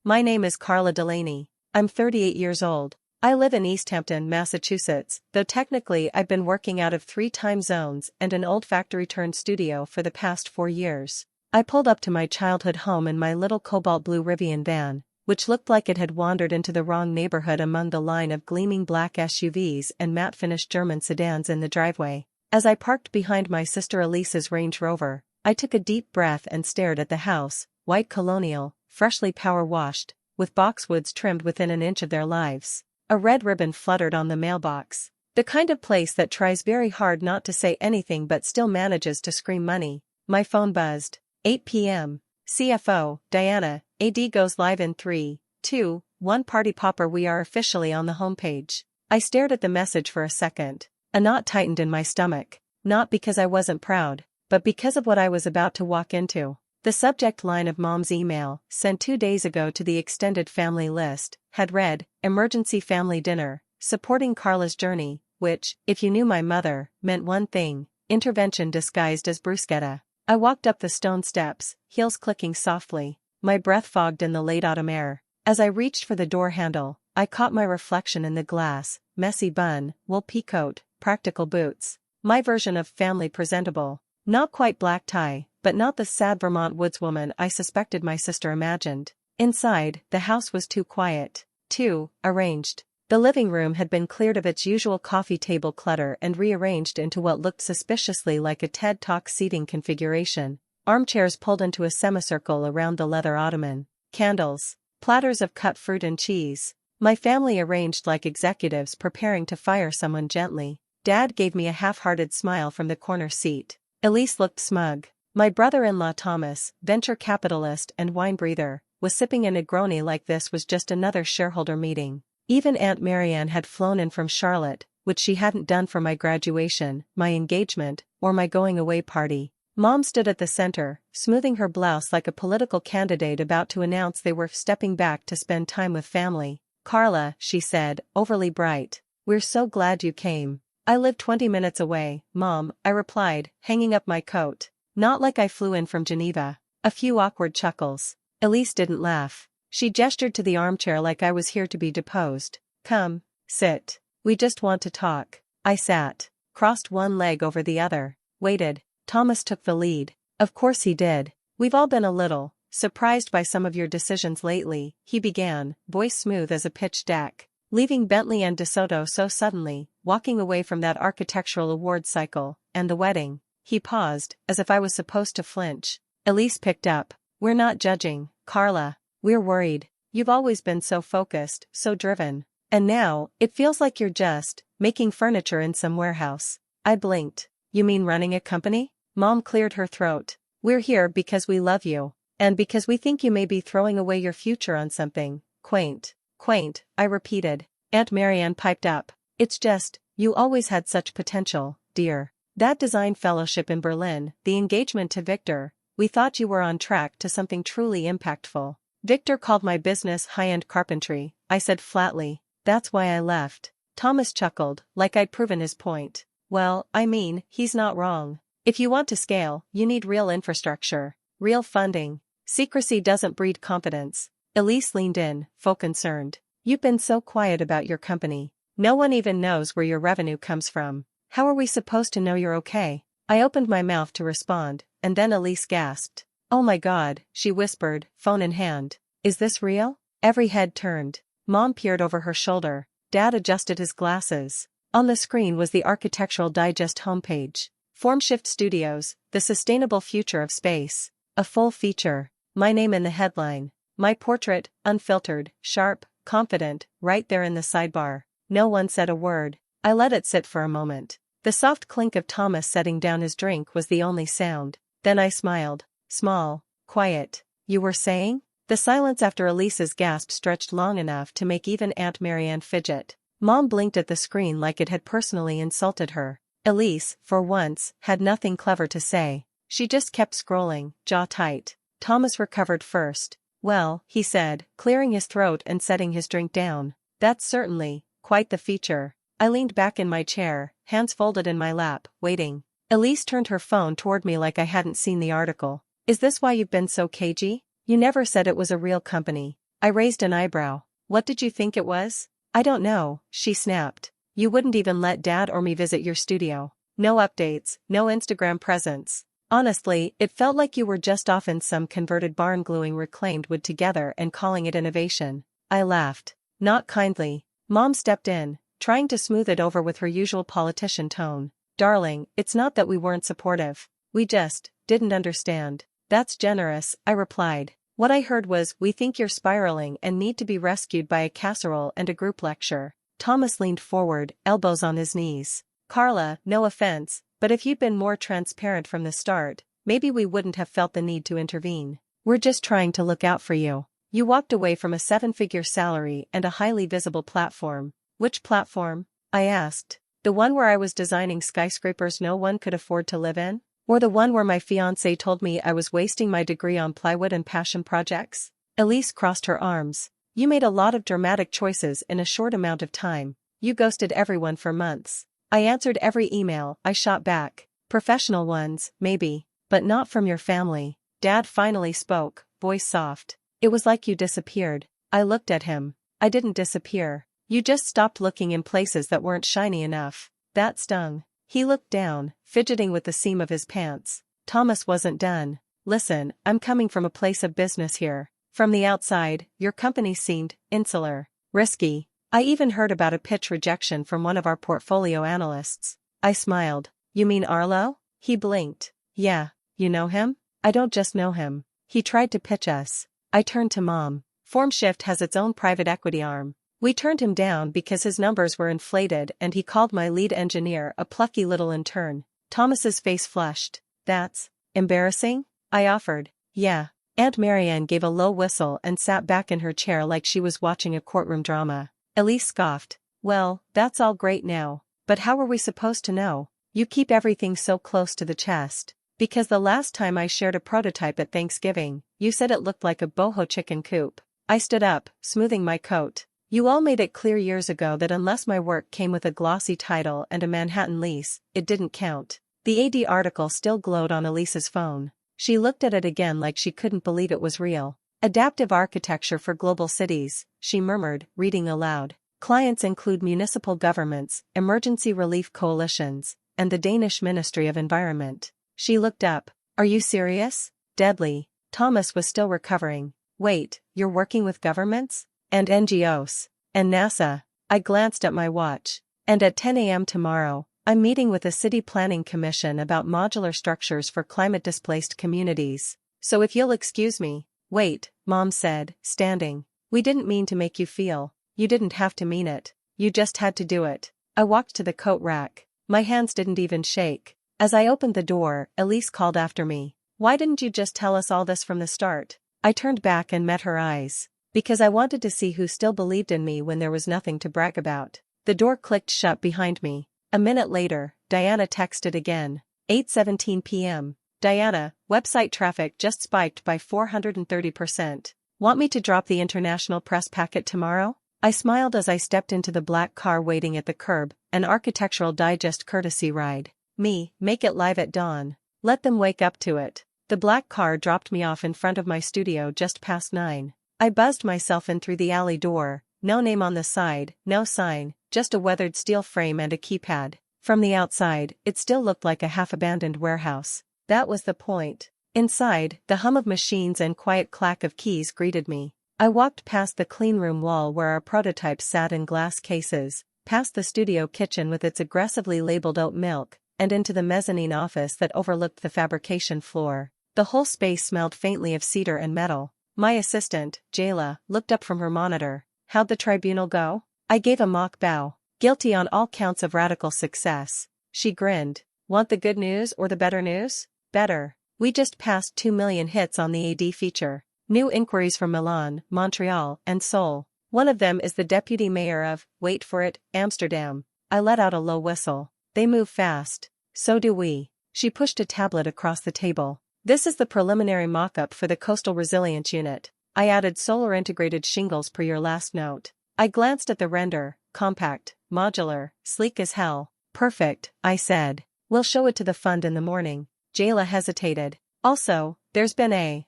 My name is Carla Delaney. I'm 38 years old. I live in East Hampton, Massachusetts, though technically I've been working out of 3 time zones and an old factory-turned studio for the past 4 years. I pulled up to my childhood home in my little cobalt blue Rivian van, which looked like it had wandered into the wrong neighborhood among the line of gleaming black SUVs and matte-finished German sedans in the driveway. As I parked behind my sister Elise's Range Rover, I took a deep breath and stared at the house, white colonial, freshly power-washed, with boxwoods trimmed within an inch of their lives. A red ribbon fluttered on the mailbox. The kind of place that tries very hard not to say anything but still manages to scream money. My phone buzzed. 8 p.m. CFO, Diana, AD goes live in 3, 2, 1 Party popper. We are officially on the homepage. I stared at the message for a second. A knot tightened in my stomach. Not because I wasn't proud, but because of what I was about to walk into. The subject line of Mom's email, sent 2 days ago to the extended family list, had read, Emergency Family Dinner, supporting Carla's journey, which, if you knew my mother, meant one thing, intervention disguised as bruschetta. I walked up the stone steps, heels clicking softly, my breath fogged in the late autumn air. As I reached for the door handle, I caught my reflection in the glass, messy bun, wool peacoat, practical boots. My version of family presentable. Not quite black tie, but not the sad Vermont woodswoman I suspected my sister imagined. Inside, the house was too quiet, too arranged. The living room had been cleared of its usual coffee table clutter and rearranged into what looked suspiciously like a TED Talk seating configuration. Armchairs pulled into a semicircle around the leather ottoman. Candles. Platters of cut fruit and cheese. My family arranged like executives preparing to fire someone gently. Dad gave me a half-hearted smile from the corner seat. Elise looked smug. My brother-in-law Thomas, venture capitalist and wine breather, was sipping a Negroni like this was just another shareholder meeting. Even Aunt Marianne had flown in from Charlotte, which she hadn't done for my graduation, my engagement, or my going-away party. Mom stood at the center, smoothing her blouse like a political candidate about to announce they were stepping back to spend time with family. Carla, she said, overly bright. We're so glad you came. I live 20 minutes away, Mom, I replied, hanging up my coat. Not like I flew in from Geneva. A few awkward chuckles. Elise didn't laugh. She gestured to the armchair like I was here to be deposed. Come, sit. We just want to talk. I sat, crossed one leg over the other, waited. Thomas took the lead. Of course he did. We've all been a little surprised by some of your decisions lately, he began, voice smooth as a pitch deck. Leaving Bentley and DeSoto so suddenly, walking away from that architectural awards cycle, and the wedding. He paused, as if I was supposed to flinch. Elise picked up. We're not judging, Carla. We're worried. You've always been so focused, so driven. And now, it feels like you're just making furniture in some warehouse. I blinked. You mean running a company? Mom cleared her throat. We're here because we love you. And because we think you may be throwing away your future on something quaint. Quaint, I repeated. Aunt Marianne piped up. It's just, you always had such potential, dear. That design fellowship in Berlin, the engagement to Victor, we thought you were on track to something truly impactful. Victor called my business high-end carpentry, I said flatly. That's why I left. Thomas chuckled, like I'd proven his point. Well, I mean, he's not wrong. If you want to scale, you need real infrastructure, real funding. Secrecy doesn't breed confidence. Elise leaned in, full concerned. You've been so quiet about your company. No one even knows where your revenue comes from. How are we supposed to know you're okay? I opened my mouth to respond, and then Elise gasped. Oh my God, she whispered, phone in hand. Is this real? Every head turned. Mom peered over her shoulder. Dad adjusted his glasses. On the screen was the Architectural Digest homepage. Formshift Studios, the sustainable future of space. A full feature. My name in the headline. My portrait, unfiltered, sharp, confident, right there in the sidebar. No one said a word. I let it sit for a moment. The soft clink of Thomas setting down his drink was the only sound. Then I smiled. Small, quiet. You were saying? The silence after Elise's gasp stretched long enough to make even Aunt Marianne fidget. Mom blinked at the screen like it had personally insulted her. Elise, for once, had nothing clever to say. She just kept scrolling, jaw tight. Thomas recovered first. Well, he said, clearing his throat and setting his drink down. That's certainly quite the feature. I leaned back in my chair, hands folded in my lap, waiting. Elise turned her phone toward me like I hadn't seen the article. Is this why you've been so cagey? You never said it was a real company. I raised an eyebrow. What did you think it was? I don't know, she snapped. You wouldn't even let Dad or me visit your studio. No updates, no Instagram presence. Honestly, it felt like you were just off in some converted barn gluing reclaimed wood together and calling it innovation. I laughed. Not kindly. Mom stepped in, trying to smooth it over with her usual politician tone. Darling, it's not that we weren't supportive. We just didn't understand. That's generous, I replied. What I heard was, we think you're spiraling and need to be rescued by a casserole and a group lecture. Thomas leaned forward, elbows on his knees. Carla, no offense, but if you'd been more transparent from the start, maybe we wouldn't have felt the need to intervene. We're just trying to look out for you. You walked away from a 7-figure salary and a highly visible platform. Which platform? I asked. The one where I was designing skyscrapers no one could afford to live in? Or the one where my fiancé told me I was wasting my degree on plywood and passion projects? Elise crossed her arms. You made a lot of dramatic choices in a short amount of time. You ghosted everyone for months. I answered every email I shot back. Professional ones, maybe, but not from your family. Dad finally spoke, voice soft. It was like you disappeared. I looked at him. I didn't disappear. You just stopped looking in places that weren't shiny enough. That stung. He looked down, fidgeting with the seam of his pants. Thomas wasn't done. Listen, I'm coming from a place of business here. From the outside, your company seemed insular, risky. I even heard about a pitch rejection from one of our portfolio analysts. I smiled. You mean Arlo? He blinked. Yeah, you know him? I don't just know him. He tried to pitch us. I turned to Mom. FormShift has its own private equity arm. We turned him down because his numbers were inflated and he called my lead engineer a plucky little intern. Thomas's face flushed. That's embarrassing? I offered. Yeah. Aunt Marianne gave a low whistle and sat back in her chair like she was watching a courtroom drama. Elise scoffed. Well, that's all great now, but how were we supposed to know? You keep everything so close to the chest. Because the last time I shared a prototype at Thanksgiving, you said it looked like a boho chicken coop. I stood up, smoothing my coat. You all made it clear years ago that unless my work came with a glossy title and a Manhattan lease, it didn't count. The AD article still glowed on Elise's phone. She looked at it again like she couldn't believe it was real. Adaptive architecture for global cities, she murmured, reading aloud. Clients include municipal governments, emergency relief coalitions, and the Danish Ministry of Environment. She looked up. Are you serious? Deadly. Thomas was still recovering. Wait, you're working with governments? And NGOs. And NASA. I glanced at my watch. And at 10 a.m. tomorrow, I'm meeting with a city planning commission about modular structures for climate-displaced communities. So if you'll excuse me. Wait, Mom said, standing. We didn't mean to make you feel. You didn't have to mean it. You just had to do it. I walked to the coat rack. My hands didn't even shake. As I opened the door, Elise called after me. Why didn't you just tell us all this from the start? I turned back and met her eyes. Because I wanted to see who still believed in me when there was nothing to brag about. The door clicked shut behind me. A minute later, Diana texted again. 8:17 p.m. Diana, website traffic just spiked by 430%. Want me to drop the international press packet tomorrow? I smiled as I stepped into the black car waiting at the curb, an Architectural Digest courtesy ride. Me, make it live at dawn. Let them wake up to it. The black car dropped me off in front of my studio just past 9. I buzzed myself in through the alley door, no name on the side, no sign, just a weathered steel frame and a keypad. From the outside, it still looked like a half-abandoned warehouse. That was the point. Inside, the hum of machines and quiet clack of keys greeted me. I walked past the cleanroom wall where our prototypes sat in glass cases, past the studio kitchen with its aggressively labeled oat milk, and into the mezzanine office that overlooked the fabrication floor. The whole space smelled faintly of cedar and metal. My assistant, Jayla, looked up from her monitor. How'd the tribunal go? I gave a mock bow. Guilty on all counts of radical success. She grinned. Want the good news or the better news? Better. We just passed 2 million hits on the AD feature. New inquiries from Milan, Montreal, and Seoul. One of them is the deputy mayor of, wait for it, Amsterdam. I let out a low whistle. They move fast. So do we. She pushed a tablet across the table. This is the preliminary mock-up for the Coastal Resilience Unit. I added solar-integrated shingles per your last note. I glanced at the render. Compact, modular, sleek as hell. Perfect, I said. We'll show it to the fund in the morning. Jayla hesitated. Also, there's been a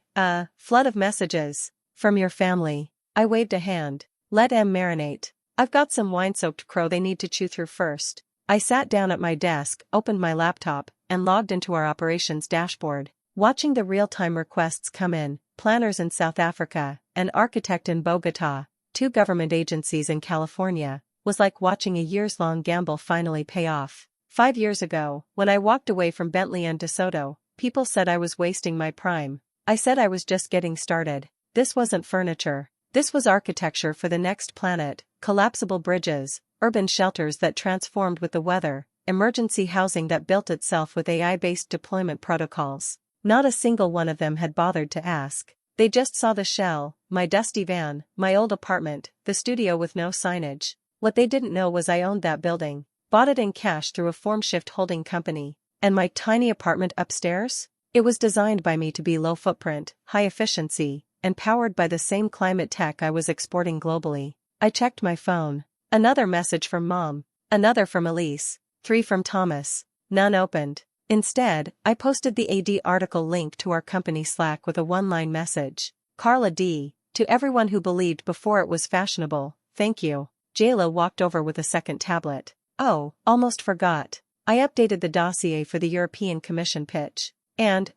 flood of messages from your family. I waved a hand. Let em marinate. I've got some wine-soaked crow they need to chew through first. I sat down at my desk, opened my laptop, and logged into our operations dashboard. Watching the real-time requests come in, planners in South Africa, an architect in Bogota, 2 government agencies in California, was like watching a years-long gamble finally pay off. 5 years ago, when I walked away from Bentley and DeSoto, people said I was wasting my prime. I said I was just getting started. This wasn't furniture. This was architecture for the next planet, collapsible bridges, urban shelters that transformed with the weather, emergency housing that built itself with AI-based deployment protocols. Not a single one of them had bothered to ask. They just saw the shell, my dusty van, my old apartment, the studio with no signage. What they didn't know was I owned that building, bought it in cash through a FormShift holding company, and my tiny apartment upstairs? It was designed by me to be low footprint, high efficiency, and powered by the same climate tech I was exporting globally. I checked my phone. Another message from Mom. Another from Elise. 3 from Thomas. None opened. Instead, I posted the AD article link to our company Slack with a one-line message. Carla D. To everyone who believed before it was fashionable, thank you. Jayla walked over with a second tablet. Oh, almost forgot. I updated the dossier for the European Commission pitch. And,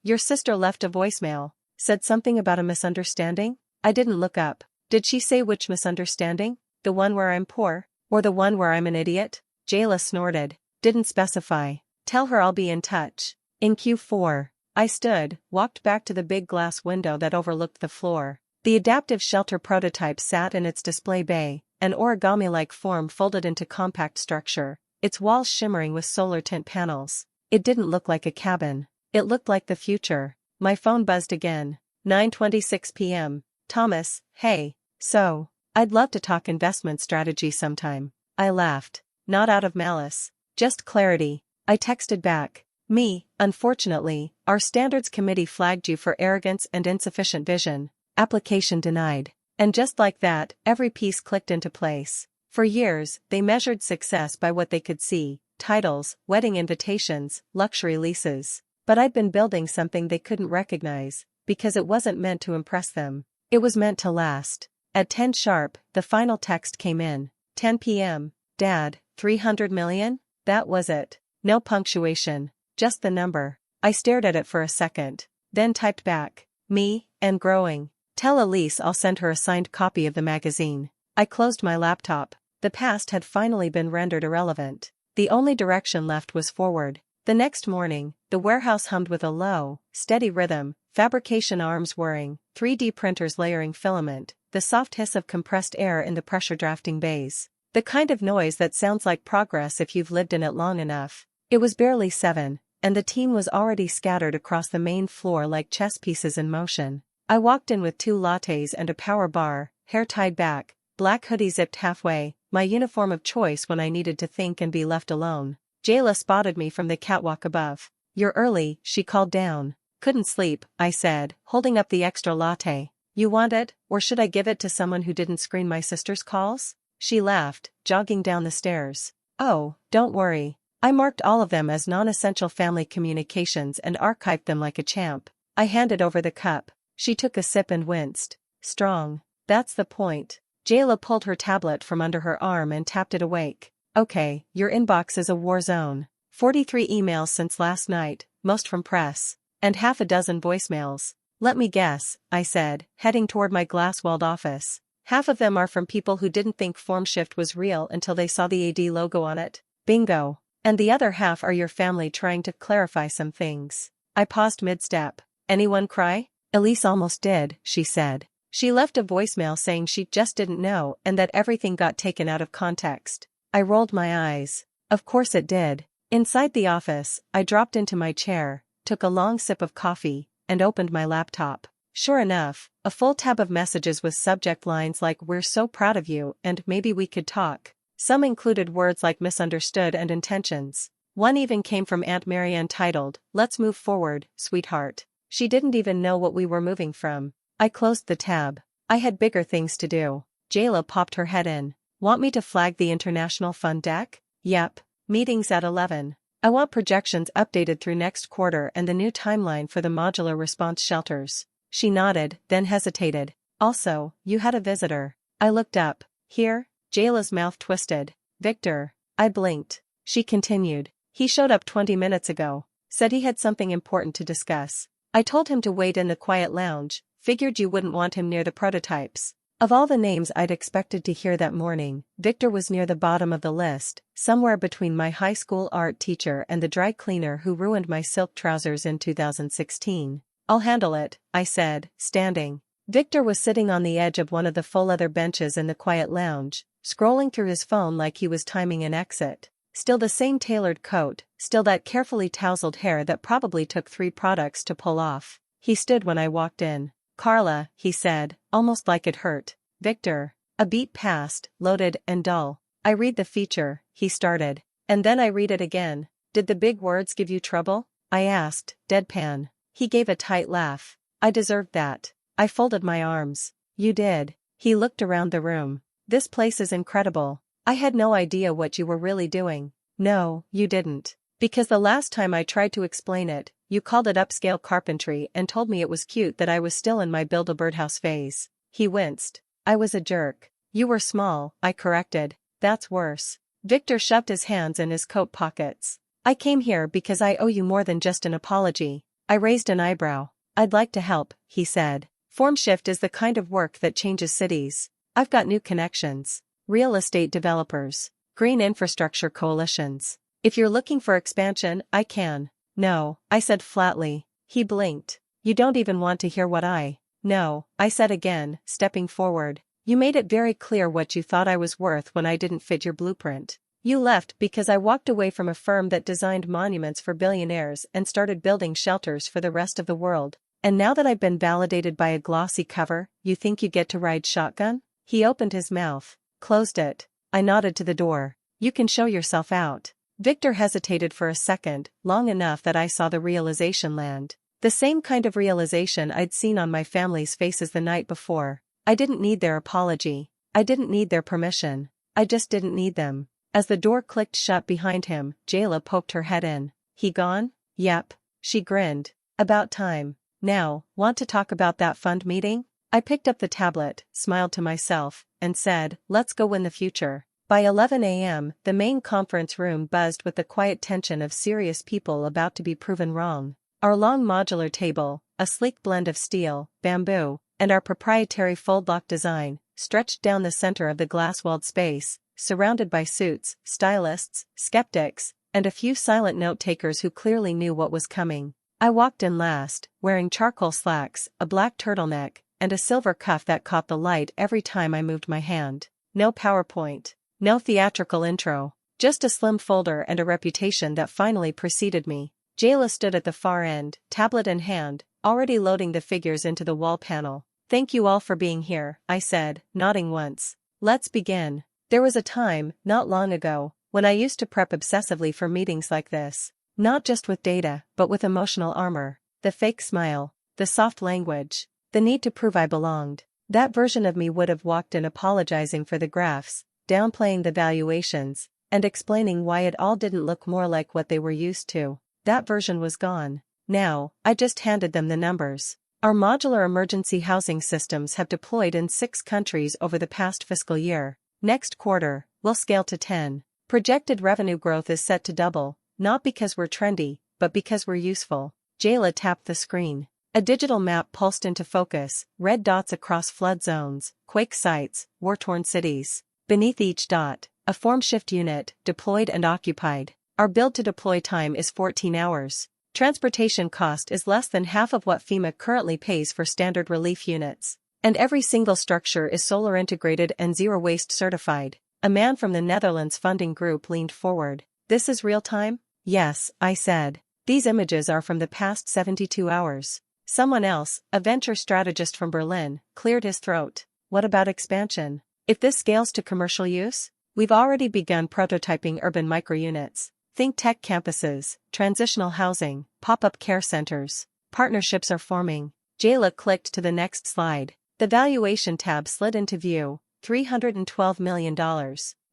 your sister left a voicemail. Said something about a misunderstanding? I didn't look up. Did she say which misunderstanding? The one where I'm poor? Or the one where I'm an idiot? Jayla snorted. Didn't specify. Tell her I'll be in touch. In Q4. I stood, walked back to the big glass window that overlooked the floor. The adaptive shelter prototype sat in its display bay, an origami-like form folded into compact structure, its walls shimmering with solar tint panels. It didn't look like a cabin. It looked like the future. My phone buzzed again. 9:26 p.m. Thomas, hey. So, I'd love to talk investment strategy sometime. I laughed. Not out of malice. Just clarity. I texted back. Me, unfortunately, our standards committee flagged you for arrogance and insufficient vision. Application denied. And just like that, every piece clicked into place. For years, they measured success by what they could see. Titles, wedding invitations, luxury leases. But I'd been building something they couldn't recognize, because it wasn't meant to impress them. It was meant to last. At 10 sharp, the final text came in. 10 p.m. Dad, 300 million? That was it. No punctuation. Just the number. I stared at it for a second. Then typed back. Me, and growing. Tell Elise I'll send her a signed copy of the magazine. I closed my laptop. The past had finally been rendered irrelevant. The only direction left was forward. The next morning, the warehouse hummed with a low, steady rhythm, fabrication arms whirring, 3D printers layering filament, the soft hiss of compressed air in the pressure drafting bays. The kind of noise that sounds like progress if you've lived in it long enough. It was barely 7, and the team was already scattered across the main floor like chess pieces in motion. I walked in with 2 lattes and a power bar, hair tied back, black hoodie zipped halfway, my uniform of choice when I needed to think and be left alone. Jayla spotted me from the catwalk above. You're early, she called down. Couldn't sleep, I said, holding up the extra latte. You want it, or should I give it to someone who didn't screen my sister's calls? She laughed, jogging down the stairs. Oh, don't worry. I marked all of them as non-essential family communications and archived them like a champ. I handed over the cup. She took a sip and winced. Strong. That's the point. Jayla pulled her tablet from under her arm and tapped it awake. Okay, your inbox is a war zone. 43 emails since last night, most from press. And half a dozen voicemails. Let me guess, I said, heading toward my glass-walled office. Half of them are from people who didn't think FormShift was real until they saw the AD logo on it. Bingo. And the other half are your family trying to clarify some things. I paused mid-step. Anyone cry? Elise almost did, she said. She left a voicemail saying she just didn't know and that everything got taken out of context. I rolled my eyes. Of course it did. Inside the office, I dropped into my chair, took a long sip of coffee, and opened my laptop. Sure enough, a full tab of messages with subject lines like "We're so proud of you" and "Maybe we could talk." Some included words like misunderstood and intentions. One even came from Aunt Marianne titled, "Let's move forward, sweetheart." She didn't even know what we were moving from. I closed the tab. I had bigger things to do. Jayla popped her head in. Want me to flag the International Fund deck? Yep. Meetings at 11. I want projections updated through next quarter and the new timeline for the modular response shelters. She nodded, then hesitated. Also, you had a visitor. I looked up. Here? Jayla's mouth twisted. Victor. I blinked. She continued. He showed up 20 minutes ago. Said he had something important to discuss. I told him to wait in the quiet lounge, figured you wouldn't want him near the prototypes. Of all the names I'd expected to hear that morning, Victor was near the bottom of the list, somewhere between my high school art teacher and the dry cleaner who ruined my silk trousers in 2016. I'll handle it, I said, standing. Victor was sitting on the edge of one of the full leather benches in the quiet lounge, scrolling through his phone like he was timing an exit. Still the same tailored coat, still that carefully tousled hair that probably took 3 products to pull off. He stood when I walked in. Carla, he said, almost like it hurt. Victor. A beat passed, loaded and dull. I read the feature, he started. And then I read it again. Did the big words give you trouble? I asked, deadpan. He gave a tight laugh. I deserved that. I folded my arms. You did. He looked around the room. This place is incredible. I had no idea what you were really doing. No, you didn't. Because the last time I tried to explain it, you called it upscale carpentry and told me it was cute that I was still in my build-a-birdhouse phase. He winced. I was a jerk. You were small, I corrected. That's worse. Victor shoved his hands in his coat pockets. I came here because I owe you more than just an apology. I raised an eyebrow. I'd like to help, he said. Form shift is the kind of work that changes cities. I've got new connections. Real estate developers. Green infrastructure coalitions. If you're looking for expansion, I can. No, I said flatly. He blinked. You don't even want to hear what I. No, I said again, stepping forward. You made it very clear what you thought I was worth when I didn't fit your blueprint. You left because I walked away from a firm that designed monuments for billionaires and started building shelters for the rest of the world. And now that I've been validated by a glossy cover, you think you get to ride shotgun? He opened his mouth, closed it. I nodded to the door. You can show yourself out. Victor hesitated for a second, long enough that I saw the realization land. The same kind of realization I'd seen on my family's faces the night before. I didn't need their apology. I didn't need their permission. I just didn't need them. As the door clicked shut behind him, Jayla poked her head in. He gone? Yep. She grinned. About time. Now, want to talk about that fund meeting? I picked up the tablet, smiled to myself, and said, let's go win the future. By 11 a.m., the main conference room buzzed with the quiet tension of serious people about to be proven wrong. Our long modular table, a sleek blend of steel, bamboo, and our proprietary fold-lock design, stretched down the center of the glass-walled space, surrounded by suits, stylists, skeptics, and a few silent note-takers who clearly knew what was coming. I walked in last, wearing charcoal slacks, a black turtleneck, and a silver cuff that caught the light every time I moved my hand. No PowerPoint. No theatrical intro. Just a slim folder and a reputation that finally preceded me. Jayla stood at the far end, tablet in hand, already loading the figures into the wall panel. Thank you all for being here, I said, nodding once. Let's begin. There was a time, not long ago, when I used to prep obsessively for meetings like this. Not just with data, but with emotional armor. The fake smile, the soft language, the need to prove I belonged. That version of me would have walked in apologizing for the graphs, downplaying the valuations, and explaining why it all didn't look more like what they were used to. That version was gone. Now, I just handed them the numbers. Our modular emergency housing systems have deployed in 6 countries over the past fiscal year. Next quarter, we'll scale to 10. Projected revenue growth is set to double, not because we're trendy, but because we're useful. Jayla tapped the screen. A digital map pulsed into focus, red dots across flood zones, quake sites, war-torn cities. Beneath each dot, a form shift unit, deployed and occupied. Our build-to-deploy time is 14 hours. Transportation cost is less than half of what FEMA currently pays for standard relief units. And every single structure is solar integrated and zero-waste certified. A man from the Netherlands funding group leaned forward. This is real-time? Yes, I said. These images are from the past 72 hours. Someone else, a venture strategist from Berlin, cleared his throat. What about expansion? If this scales to commercial use? We've already begun prototyping urban microunits. Think tech campuses, transitional housing, pop-up care centers. Partnerships are forming. Jayla clicked to the next slide. The valuation tab slid into view. $312 million.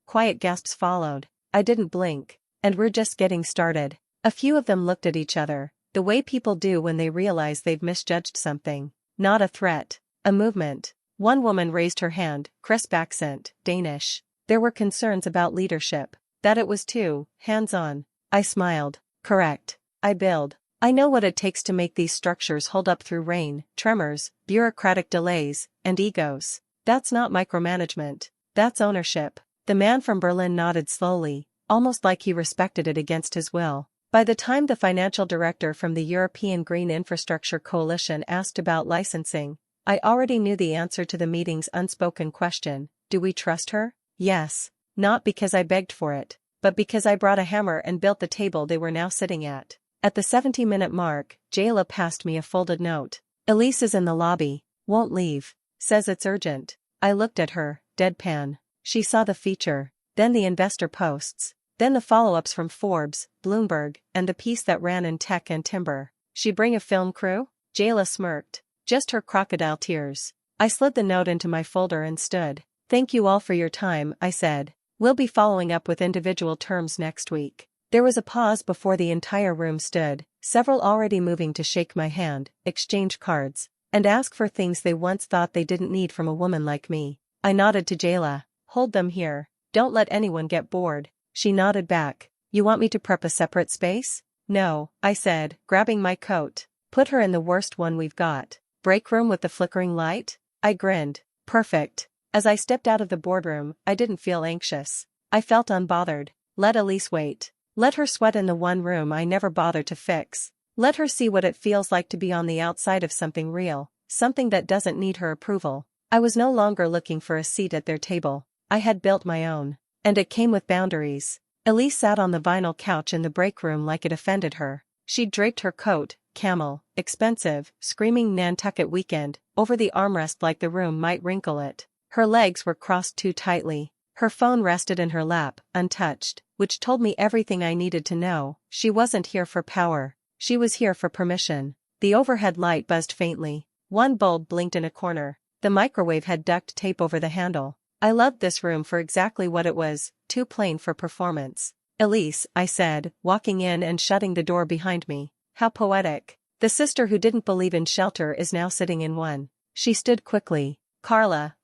Quiet gasps followed. I didn't blink. And we're just getting started. A few of them looked at each other, the way people do when they realize they've misjudged something. Not a threat. A movement. One woman raised her hand, crisp accent, Danish. There were concerns about leadership. That it was too hands-on. I smiled. Correct. I billed. I know what it takes to make these structures hold up through rain, tremors, bureaucratic delays, and egos. That's not micromanagement. That's ownership. The man from Berlin nodded slowly, almost like he respected it against his will. By the time the financial director from the European Green Infrastructure Coalition asked about licensing, I already knew the answer to the meeting's unspoken question: do we trust her? Yes. Not because I begged for it, but because I brought a hammer and built the table they were now sitting at. At the 70-minute mark, Jayla passed me a folded note. Elise is in the lobby, won't leave, says it's urgent. I looked at her, deadpan. She saw the feature, then the investor posts, then the follow-ups from Forbes, Bloomberg, and the piece that ran in Tech and Timber. She bring a film crew? Jayla smirked. Just her crocodile tears. I slid the note into my folder and stood. Thank you all for your time, I said. We'll be following up with individual terms next week. There was a pause before the entire room stood, several already moving to shake my hand, exchange cards, and ask for things they once thought they didn't need from a woman like me. I nodded to Jayla. Hold them here. Don't let anyone get bored. She nodded back. You want me to prep a separate space? No, I said, grabbing my coat. Put her in the worst one we've got. Break room with the flickering light? I grinned. Perfect. As I stepped out of the boardroom, I didn't feel anxious. I felt unbothered. Let Elise wait. Let her sweat in the one room I never bothered to fix. Let her see what it feels like to be on the outside of something real, something that doesn't need her approval. I was no longer looking for a seat at their table. I had built my own. And it came with boundaries. Elise sat on the vinyl couch in the break room like it offended her. She'd draped her coat, camel, expensive, screaming Nantucket weekend, over the armrest like the room might wrinkle it. Her legs were crossed too tightly. Her phone rested in her lap, untouched, which told me everything I needed to know. She wasn't here for power. She was here for permission. The overhead light buzzed faintly. One bulb blinked in a corner. The microwave had duct tape over the handle. I loved this room for exactly what it was, too plain for performance. Elise, I said, walking in and shutting the door behind me. How poetic. The sister who didn't believe in shelter is now sitting in one. She stood quickly. Carla,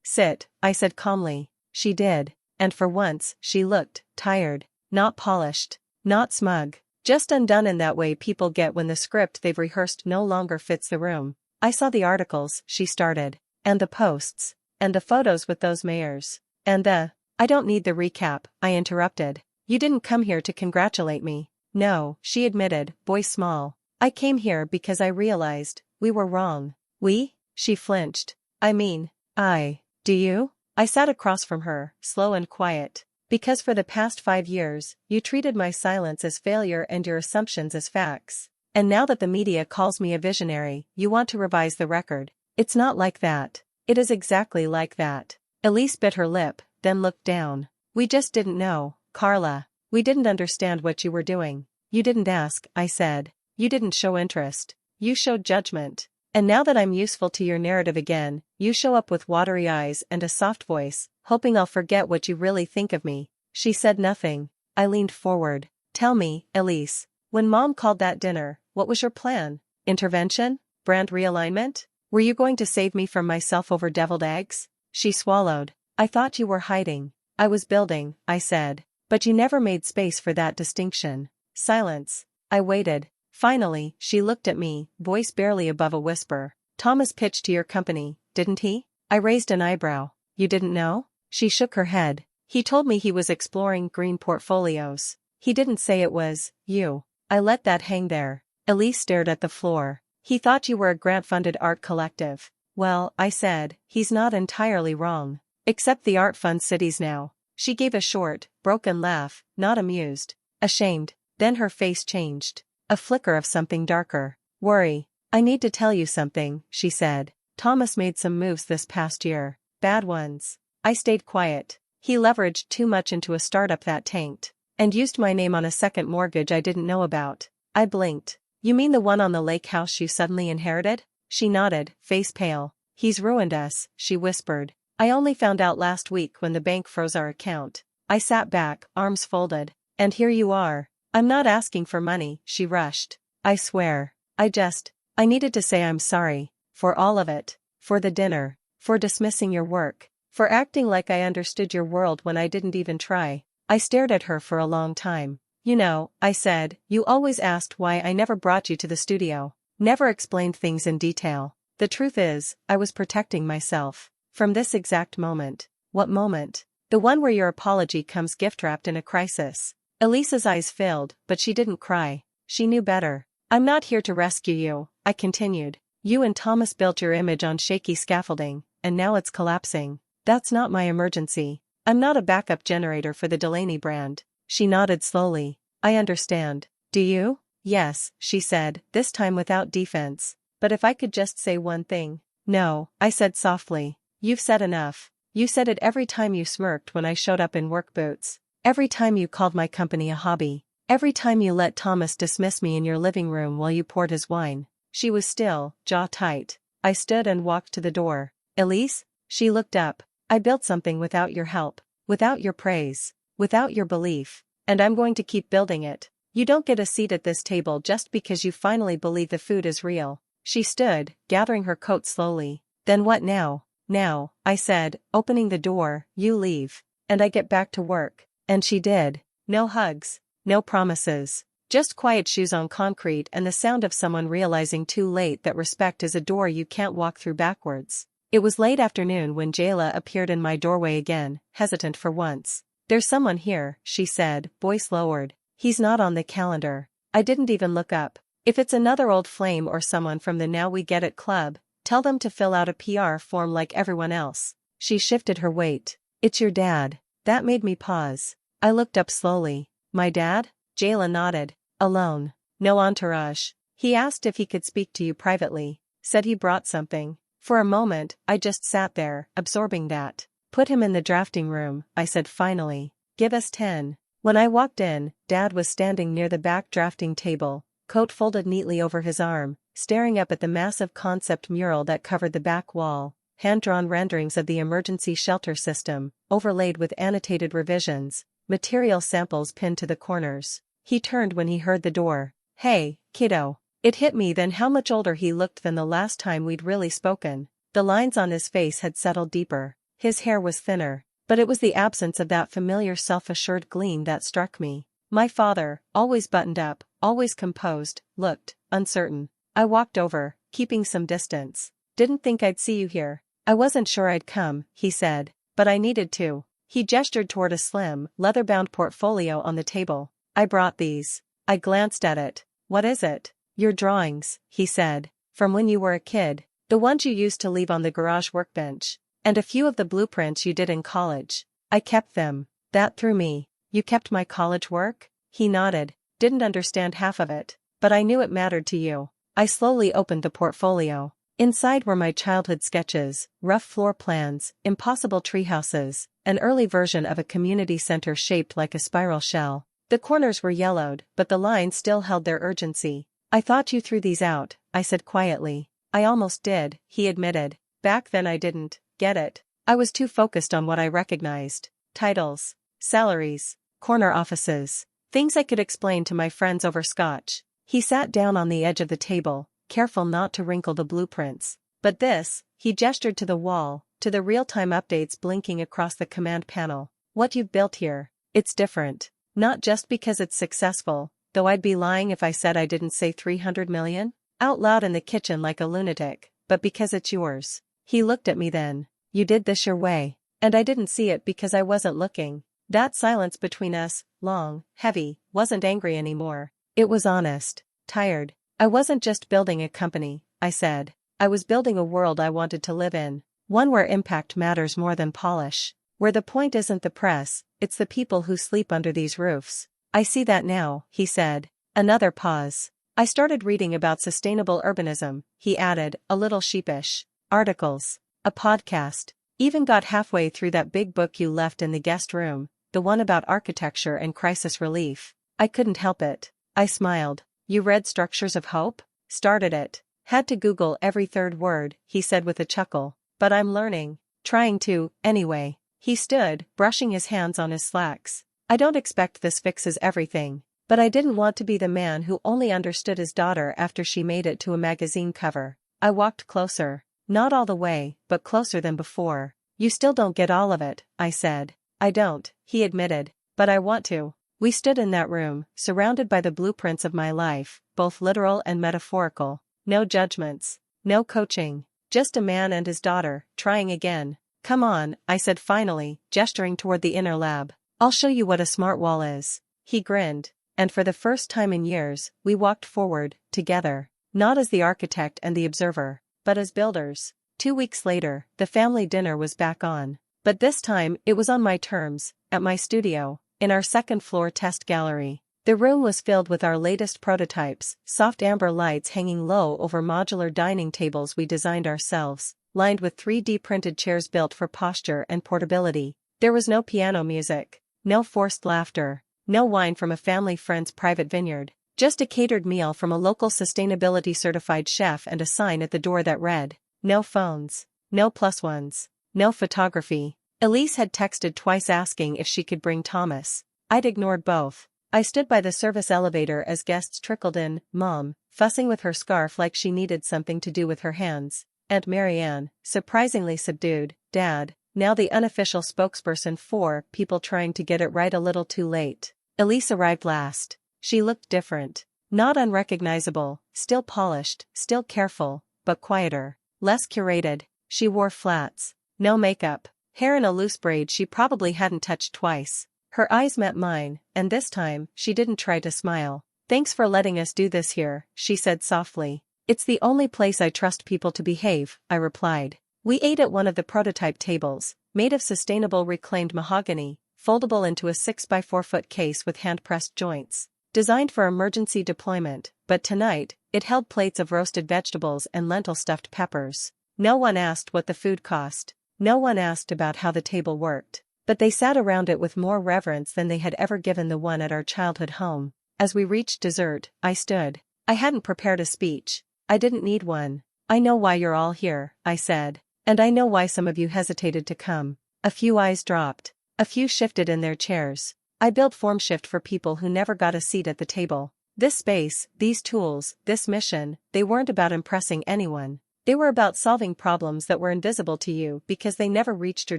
sit, I said calmly. She did, and for once, she looked tired, not polished, not smug, just undone in that way people get when the script they've rehearsed no longer fits the room. I saw the articles, she started, and the posts, and the photos with those mayors, and I don't need the recap, I interrupted. You didn't come here to congratulate me. No, she admitted, voice small. I came here because I realized, we were wrong. We? She flinched. Do you? I sat across from her, slow and quiet. Because for the past 5 years, you treated my silence as failure and your assumptions as facts. And now that the media calls me a visionary, you want to revise the record. It's not like that. It is exactly like that. Elise bit her lip, then looked down. We just didn't know, Carla. We didn't understand what you were doing. You didn't ask, I said. You didn't show interest. You showed judgment. And now that I'm useful to your narrative again, you show up with watery eyes and a soft voice, hoping I'll forget what you really think of me. She said nothing. I leaned forward. Tell me, Elise, when Mom called that dinner, what was your plan? Intervention? Brand realignment? Were you going to save me from myself over deviled eggs? She swallowed. I thought you were hiding. I was building, I said. But you never made space for that distinction. Silence. I waited. Finally, she looked at me, voice barely above a whisper. Thomas pitched to your company, didn't he? I raised an eyebrow. You didn't know? She shook her head. He told me he was exploring green portfolios. He didn't say it was you. I let that hang there. Elise stared at the floor. He thought you were a grant-funded art collective. Well, I said, he's not entirely wrong. Except the art fund cities now. She gave a short, broken laugh, not amused. Ashamed. Then her face changed. A flicker of something darker. Worry. I need to tell you something, she said. Thomas made some moves this past year. Bad ones. I stayed quiet. He leveraged too much into a startup that tanked. And used my name on a second mortgage I didn't know about. I blinked. You mean the one on the lake house you suddenly inherited? She nodded, face pale. He's ruined us, she whispered. I only found out last week when the bank froze our account. I sat back, arms folded. And here you are. I'm not asking for money, she rushed. I swear. I needed to say I'm sorry. For all of it. For the dinner. For dismissing your work. For acting like I understood your world when I didn't even try. I stared at her for a long time. You know, I said, you always asked why I never brought you to the studio. Never explained things in detail. The truth is, I was protecting myself. From this exact moment. What moment? The one where your apology comes gift-wrapped in a crisis. Elisa's eyes filled, but she didn't cry. She knew better. I'm not here to rescue you, I continued. You and Thomas built your image on shaky scaffolding, and now it's collapsing. That's not my emergency. I'm not a backup generator for the Delaney brand. She nodded slowly. I understand. Do you? Yes, she said, this time without defense. But if I could just say one thing. No, I said softly. You've said enough. You said it every time you smirked when I showed up in work boots. Every time you called my company a hobby. Every time you let Thomas dismiss me in your living room while you poured his wine. She was still, jaw tight. I stood and walked to the door. Elise? She looked up. I built something without your help. Without your praise. Without your belief. And I'm going to keep building it. You don't get a seat at this table just because you finally believe the food is real. She stood, gathering her coat slowly. Then what now? Now, I said, opening the door, you leave. And I get back to work. And she did. No hugs. No promises. Just quiet shoes on concrete and the sound of someone realizing too late that respect is a door you can't walk through backwards. It was late afternoon when Jayla appeared in my doorway again, hesitant for once. There's someone here, she said, voice lowered. He's not on the calendar. I didn't even look up. If it's another old flame or someone from the Now We Get It club, tell them to fill out a PR form like everyone else. She shifted her weight. It's your dad. That made me pause. I looked up slowly. My dad? Jayla nodded. Alone. No entourage. He asked if he could speak to you privately. Said he brought something. For a moment, I just sat there, absorbing that. Put him in the drafting room, I said finally. Give us 10. When I walked in, Dad was standing near the back drafting table, coat folded neatly over his arm, staring up at the massive concept mural that covered the back wall, hand-drawn renderings of the emergency shelter system, overlaid with annotated revisions, material samples pinned to the corners. He turned when he heard the door. Hey, kiddo. It hit me then how much older he looked than the last time we'd really spoken. The lines on his face had settled deeper. His hair was thinner. But it was the absence of that familiar self-assured gleam that struck me. My father, always buttoned up, always composed, looked uncertain. I walked over, keeping some distance. Didn't think I'd see you here. I wasn't sure I'd come, he said, but I needed to. He gestured toward a slim, leather-bound portfolio on the table. I brought these. I glanced at it. What is it? Your drawings, he said. From when you were a kid. The ones you used to leave on the garage workbench. And a few of the blueprints you did in college. I kept them. That threw me. You kept my college work? He nodded. Didn't understand half of it. But I knew it mattered to you. I slowly opened the portfolio. Inside were my childhood sketches, rough floor plans, impossible treehouses, an early version of a community center shaped like a spiral shell. The corners were yellowed, but the lines still held their urgency. I thought you threw these out, I said quietly. I almost did, he admitted. Back then I didn't get it. I was too focused on what I recognized. Titles, salaries, corner offices, things I could explain to my friends over scotch. He sat down on the edge of the table, careful not to wrinkle the blueprints. But this, he gestured to the wall, to the real-time updates blinking across the command panel. What you've built here, it's different. Not just because it's successful, though I'd be lying if I said I didn't say 300 million out loud in the kitchen like a lunatic, but because it's yours. He looked at me then. You did this your way. And I didn't see it because I wasn't looking. That silence between us, long, heavy, wasn't angry anymore. It was honest, tired. I wasn't just building a company, I said. I was building a world I wanted to live in. One where impact matters more than polish. Where the point isn't the press, it's the people who sleep under these roofs. I see that now, he said. Another pause. I started reading about sustainable urbanism, he added, a little sheepish. Articles. A podcast. Even got halfway through that big book you left in the guest room, the one about architecture and crisis relief. I couldn't help it. I smiled. You read Structures of Hope? Started it. Had to Google every third word, he said with a chuckle. But I'm learning. Trying to, anyway. He stood, brushing his hands on his slacks. I don't expect this fixes everything. But I didn't want to be the man who only understood his daughter after she made it to a magazine cover. I walked closer. Not all the way, but closer than before. You still don't get all of it, I said. I don't, he admitted. But I want to. We stood in that room, surrounded by the blueprints of my life, both literal and metaphorical. No judgments. No coaching. Just a man and his daughter, trying again. Come on, I said finally, gesturing toward the inner lab. I'll show you what a smart wall is. He grinned. And for the first time in years, we walked forward, together. Not as the architect and the observer, but as builders. 2 weeks later, the family dinner was back on. But this time, it was on my terms, at my studio, in our second-floor test gallery. The room was filled with our latest prototypes, soft amber lights hanging low over modular dining tables we designed ourselves, lined with 3D printed chairs built for posture and portability. There was no piano music, no forced laughter, no wine from a family friend's private vineyard, just a catered meal from a local sustainability-certified chef and a sign at the door that read, "No phones, no plus ones, no photography." Elise had texted twice asking if she could bring Thomas. I'd ignored both. I stood by the service elevator as guests trickled in, Mom, fussing with her scarf like she needed something to do with her hands, and Marianne, surprisingly subdued, Dad, now the unofficial spokesperson for people trying to get it right a little too late. Elise arrived last. She looked different. Not unrecognizable, still polished, still careful, but quieter, less curated. She wore flats, no makeup, hair in a loose braid she probably hadn't touched twice. Her eyes met mine, and this time, she didn't try to smile. Thanks for letting us do this here, she said softly. It's the only place I trust people to behave, I replied. We ate at one of the prototype tables, made of sustainable reclaimed mahogany, foldable into a 6x4-foot case with hand-pressed joints. Designed for emergency deployment, but tonight, it held plates of roasted vegetables and lentil-stuffed peppers. No one asked what the food cost. No one asked about how the table worked. But they sat around it with more reverence than they had ever given the one at our childhood home. As we reached dessert, I stood. I hadn't prepared a speech. I didn't need one. I know why you're all here, I said. And I know why some of you hesitated to come. A few eyes dropped. A few shifted in their chairs. I built FormShift for people who never got a seat at the table. This space, these tools, this mission, they weren't about impressing anyone. They were about solving problems that were invisible to you because they never reached your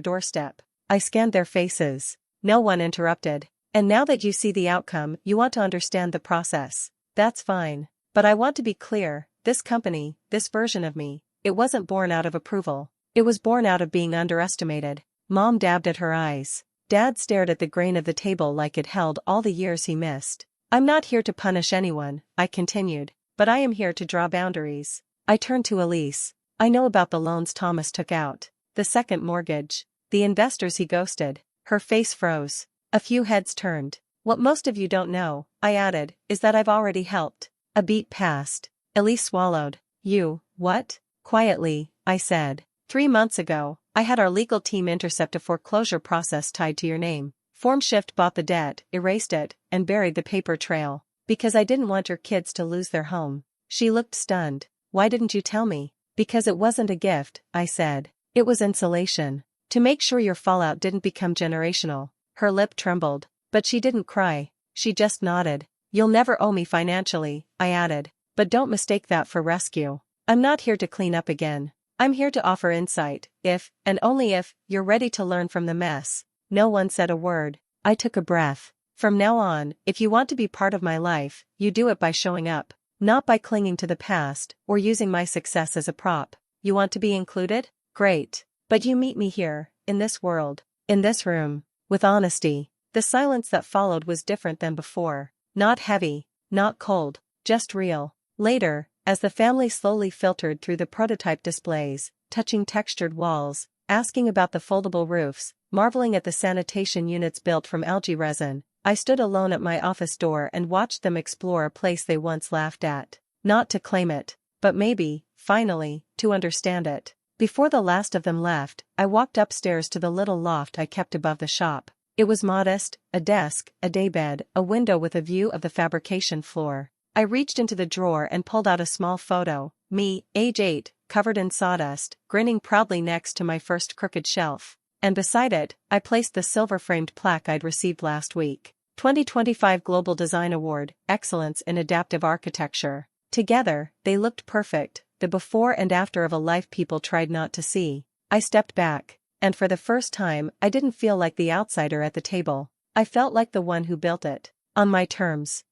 doorstep. I scanned their faces. No one interrupted. And now that you see the outcome, you want to understand the process. That's fine. But I want to be clear, this company, this version of me, it wasn't born out of approval. It was born out of being underestimated. Mom dabbed at her eyes. Dad stared at the grain of the table like it held all the years he missed. I'm not here to punish anyone, I continued, but I am here to draw boundaries. I turned to Elise. I know about the loans Thomas took out. The second mortgage. The investors he ghosted. Her face froze. A few heads turned. What most of you don't know, I added, is that I've already helped. A beat passed. Elise swallowed. You, what? Quietly, I said. 3 months ago, I had our legal team intercept a foreclosure process tied to your name. FormShift bought the debt, erased it, and buried the paper trail. Because I didn't want your kids to lose their home. She looked stunned. Why didn't you tell me? Because it wasn't a gift, I said. It was insulation. To make sure your fallout didn't become generational. Her lip trembled. But she didn't cry. She just nodded. You'll never owe me financially, I added. But don't mistake that for rescue. I'm not here to clean up again. I'm here to offer insight, if, and only if, you're ready to learn from the mess. No one said a word. I took a breath. From now on, if you want to be part of my life, you do it by showing up. Not by clinging to the past, or using my success as a prop. You want to be included? Great. But you meet me here, in this world, in this room, with honesty. The silence that followed was different than before. Not heavy, not cold, just real. Later, as the family slowly filtered through the prototype displays, touching textured walls, asking about the foldable roofs, marveling at the sanitation units built from algae resin, I stood alone at my office door and watched them explore a place they once laughed at. Not to claim it, but maybe, finally, to understand it. Before the last of them left, I walked upstairs to the little loft I kept above the shop. It was modest, a desk, a daybed, a window with a view of the fabrication floor. I reached into the drawer and pulled out a small photo, me, age 8, covered in sawdust, grinning proudly next to my first crooked shelf. And beside it, I placed the silver-framed plaque I'd received last week. 2025 Global Design Award, Excellence in Adaptive Architecture. Together, they looked perfect, the before and after of a life people tried not to see. I stepped back, and for the first time I didn't feel like the outsider at the table. I felt like the one who built it. On my terms.